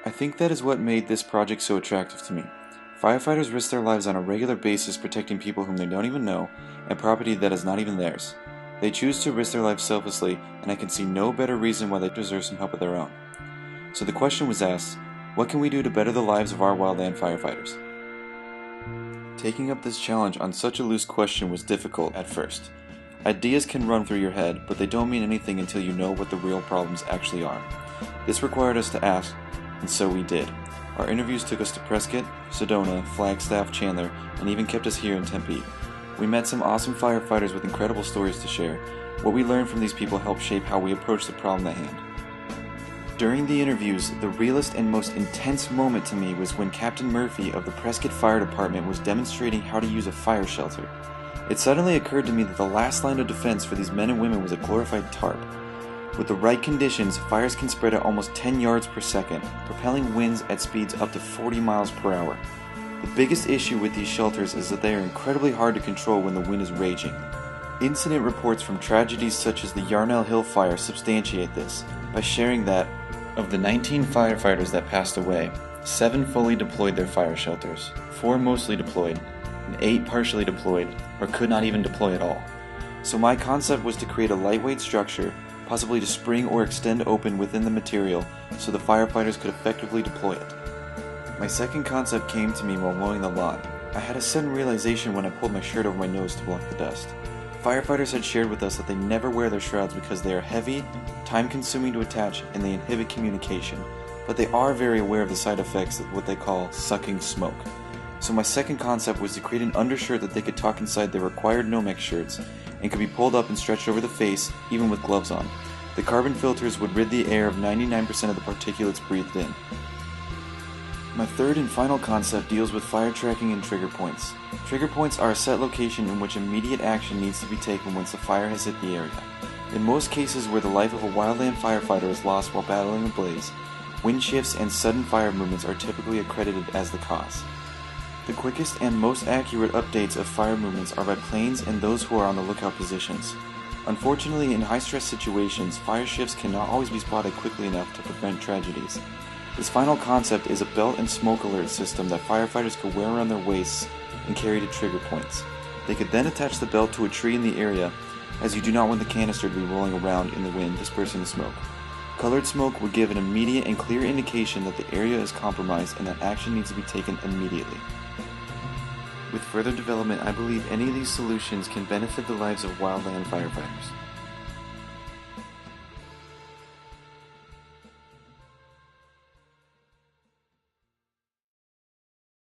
I think that is what made this project so attractive to me. Firefighters risk their lives on a regular basis protecting people whom they don't even know and property that is not even theirs. They choose to risk their lives selflessly, and I can see no better reason why they deserve some help of their own. So the question was asked, what can we do to better the lives of our wildland firefighters? Taking up this challenge on such a loose question was difficult at first. Ideas can run through your head, but they don't mean anything until you know what the real problems actually are. This required us to ask, and so we did. Our interviews took us to Prescott, Sedona, Flagstaff, Chandler, and even kept us here in Tempe. We met some awesome firefighters with incredible stories to share. What we learned from these people helped shape how we approach the problem at hand. During the interviews, the realest and most intense moment to me was when Captain Murphy of the Prescott Fire Department was demonstrating how to use a fire shelter. It suddenly occurred to me that the last line of defense for these men and women was a glorified tarp. With the right conditions, fires can spread at almost 10 yards per second, propelling winds at speeds up to 40 miles per hour. The biggest issue with these shelters is that they are incredibly hard to control when the wind is raging. Incident reports from tragedies such as the Yarnell Hill fire substantiate this by sharing that, of the 19 firefighters that passed away, 7 fully deployed their fire shelters, 4 mostly deployed, and 8 partially deployed or could not even deploy at all. So my concept was to create a lightweight structure, possibly to spring or extend open within the material so the firefighters could effectively deploy it. My second concept came to me while mowing the lawn. I had a sudden realization when I pulled my shirt over my nose to block the dust. Firefighters had shared with us that they never wear their shrouds because they are heavy, time-consuming to attach, and they inhibit communication, but they are very aware of the side effects of what they call sucking smoke. So my second concept was to create an undershirt that they could tuck inside their required Nomex shirts and could be pulled up and stretched over the face, even with gloves on. The carbon filters would rid the air of 99% of the particulates breathed in. My third and final concept deals with fire tracking and trigger points. Trigger points are a set location in which immediate action needs to be taken once the fire has hit the area. In most cases where the life of a wildland firefighter is lost while battling a blaze, wind shifts and sudden fire movements are typically accredited as the cause. The quickest and most accurate updates of fire movements are by planes and those who are on the lookout positions. Unfortunately, in high-stress situations, fire shifts cannot always be spotted quickly enough to prevent tragedies. This final concept is a belt and smoke alert system that firefighters could wear around their waists and carry to trigger points. They could then attach the belt to a tree in the area, as you do not want the canister to be rolling around in the wind dispersing the smoke. Colored smoke would give an immediate and clear indication that the area is compromised and that action needs to be taken immediately. With further development, I believe any of these solutions can benefit the lives of wildland firefighters.